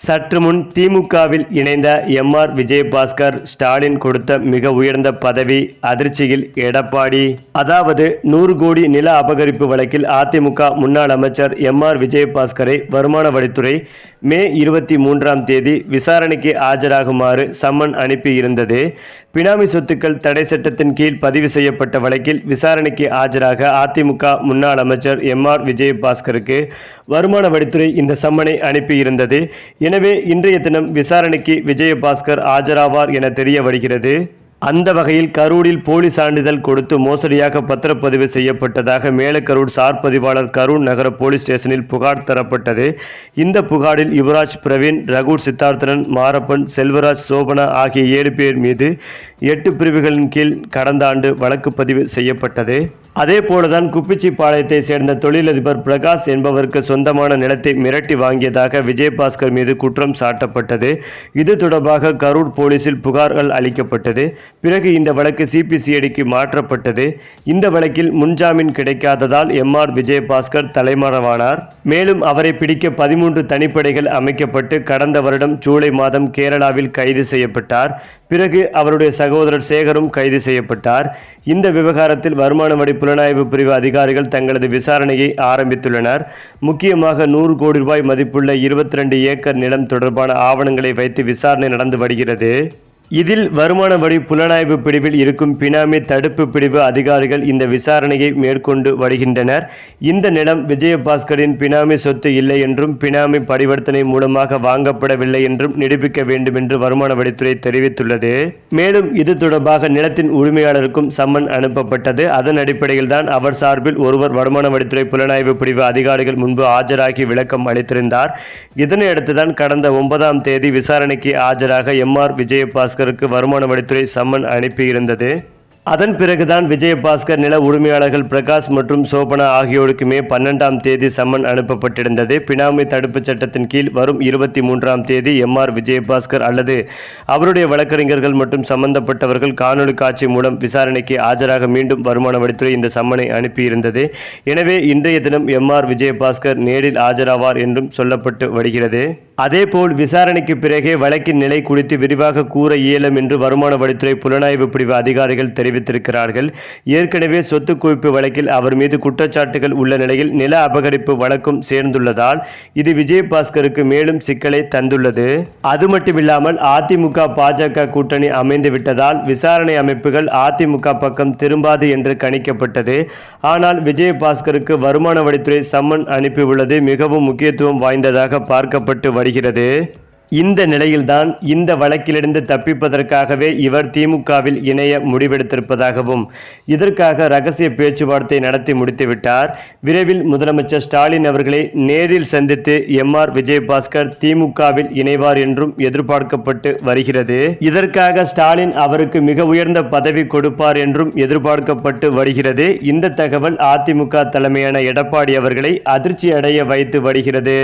சற்று முன் திமுகவில் இணைந்த எம்.ஆர். விஜயபாஸ்கர் ஸ்டாலின் கொடுத்த மிக உயர்ந்த பதவி அதிர்ச்சியில் எடப்பாடி. அதாவது 100 கோடி நில அபகரிப்பு வழக்கில் அதிமுக முன்னாள் அமைச்சர் எம்.ஆர். விஜயபாஸ்கரை வருமான வரித்துறை மே 23ஆம் தேதி விசாரணைக்கு ஆஜராகுமாறு சம்மன் அனுப்பியிருந்தது. பினாமி சொத்துக்கள் தடை சட்டத்தின் கீழ் பதிவு செய்யப்பட்ட வழக்கில் விசாரணைக்கு ஆஜராக அதிமுக முன்னாள் அமைச்சர் எம்.ஆர். விஜயபாஸ்கருக்கு வருமான வரித்துறை இந்த சம்மனை அனுப்பியிருந்தது. எனவே இன்றைய தினம் விசாரணைக்கு விஜயபாஸ்கர் ஆஜராவார் என தெரிய வருகிறது. அந்த வகையில் கரூரில் போலி சான்றிதழ் கொடுத்து மோசடியாக பத்திரப்பதிவு செய்யப்பட்டதாக மேலக்கரூர் சார் பதிவாளர் கரூர் நகர போலீஸ் ஸ்டேஷனில் புகார் தரப்பட்டது. இந்த புகாரில் யுவராஜ், பிரவீன், ரகூர், சித்தார்த்தனன், மாரப்பன், செல்வராஜ், சோபனா ஆகிய 7 பேர் மீது 8 பிரிவுகளின் கீழ் கடந்த ஆண்டு வழக்கு பதிவு செய்யப்பட்டது. அதே போலதான் குப்பிச்சிப்பாளையத்தை சேர்ந்த தொழிலதிபர் பிரகாஷ் என்பவருக்கு சொந்தமான நிலத்தை மிரட்டி வாங்கியதாக விஜயபாஸ்கர் மீது குற்றம் சாட்டப்பட்டது. இது தொடர்பாக கரூர் போலீசில் புகார்கள் அளிக்கப்பட்டது. பிறகு இந்த வழக்கு சிபிசிஐடிக்கு மாற்றப்பட்டது. இந்த வழக்கில் முன்ஜாமீன் கிடைக்காததால் எம்.ஆர். விஜயபாஸ்கர் தலைமறைவானார். மேலும் அவரை பிடிக்க 13 தனிப்படைகள் அமைக்கப்பட்டு கடந்த வருடம் ஜூலை மாதம் கேரளாவில் கைது செய்யப்பட்டார். பிறகு அவருடைய சகோதரர் சேகரும் கைது செய்யப்பட்டார். இந்த விவகாரத்தில் வருமான வரி புலனாய்வு பிரிவு அதிகாரிகள் தங்களது விசாரணையை ஆரம்பித்துள்ளனர். முக்கியமாக 100 கோடி ரூபாய் மதிப்புள்ள 22 ஏக்கர் நிலம் தொடர்பான ஆவணங்களை வைத்து விசாரணை நடந்து வருகிறது. இதில் வருமான வரி புலனாய்வு பிரிவில் இருக்கும் பினாமி தடுப்பு பிரிவு அதிகாரிகள் இந்த விசாரணையை மேற்கொண்டு வருகின்றனர். இந்த நிலம் விஜயபாஸ்கரின் பினாமி சொத்து இல்லை என்றும் பினாமி பரிவர்த்தனை மூலமாக வாங்கப்படவில்லை என்றும் நிரூபிக்க வேண்டும் என்று வருமான வரித்துறை தெரிவித்துள்ளது. மேலும் இது தொடர்பாக நிலத்தின் உரிமையாளருக்கும் சம்மன் அனுப்பப்பட்டது. அதன் அடிப்படையில் தான் அவர் சார்பில் ஒருவர் வருமான வரித்துறை புலனாய்வு பிரிவு அதிகாரிகள் முன்பு ஆஜராகி விளக்கம் அளித்திருந்தார். இதனையடுத்துதான் கடந்த 9ஆம் தேதி விசாரணைக்கு ஆஜராக எம்.ஆர். விஜயபாஸ்கர் வருமான வரித்துறை சம்மன் அனுப்பியிருந்தது. அதன் பிறகுதான் விஜயபாஸ்கர் நில உரிமையாளர்கள் பிரகாஷ் மற்றும் சோபனா ஆகியோருக்கு மே 12ஆம் தேதி சம்மன் அனுப்பப்பட்டிருந்தது. பினாமி தடுப்பு சட்டத்தின் கீழ் வரும் 23ஆம் தேதி எம்.ஆர். விஜயபாஸ்கர் அல்லது அவருடைய வழக்கறிஞர்கள் மற்றும் சம்பந்தப்பட்டவர்கள் காணொலி காட்சி மூலம் விசாரணைக்கு ஆஜராக மீண்டும் வருமான வரித்துறை இந்த சம்மனை அனுப்பியிருந்தது. எனவே இன்றைய தினம் எம்.ஆர். விஜயபாஸ்கர் நேரில் ஆஜராவார் என்றும் சொல்லப்பட்டு வருகிறது. அதேபோல் விசாரணைக்கு பிறகே வழக்கின் நிலை குறித்து விரிவாக கூற இயலும் என்று வருமான வரித்துறை புலனாய்வு பிரிவு அதிகாரிகள் தெரிவித்திருக்கிறார்கள். ஏற்கனவே சொத்து குவிப்பு வழக்கில் அவர் மீது குற்றச்சாட்டுகள் உள்ள நிலையில் நில அபகரிப்பு வழக்கும் சேர்ந்துள்ளதால் இது விஜயபாஸ்கருக்கு மேலும் சிக்கலை தந்துள்ளது. அது மட்டுமில்லாமல் அதிமுக பாஜக கூட்டணி அமைந்து விட்டதால் விசாரணை அமைப்புகள் அதிமுக பக்கம் திரும்பாது என்று கணிக்கப்பட்டது. ஆனால் விஜயபாஸ்கருக்கு வருமான வரித்துறை சம்மன் அனுப்பியுள்ளது மிகவும் முக்கியத்துவம் வாய்ந்ததாக பார்க்கப்பட்டு வருகிறது. இந்த நிலையில்தான் இந்த வழக்கிலிருந்து தப்பிப்பதற்காகவே இவர் திமுகவில் இணைய முடிவெடுத்திருப்பதாகவும் இதற்காக ரகசிய பேச்சுவார்த்தை நடத்தி முடித்துவிட்டார். விரைவில் முதலமைச்சர் ஸ்டாலின் அவர்களை நேரில் சந்தித்து எம்.ஆர். விஜயபாஸ்கர் திமுகவில் இணைவார் என்றும் எதிர்பார்க்கப்பட்டு வருகிறது. இதற்காக ஸ்டாலின் அவருக்கு மிக உயர்ந்த பதவி கொடுப்பார் என்றும் எதிர்பார்க்கப்பட்டு வருகிறது. இந்த தகவல் அதிமுக தலைமையான எடப்பாடி அவர்களை அதிர்ச்சி அடைய வைத்து வருகிறது.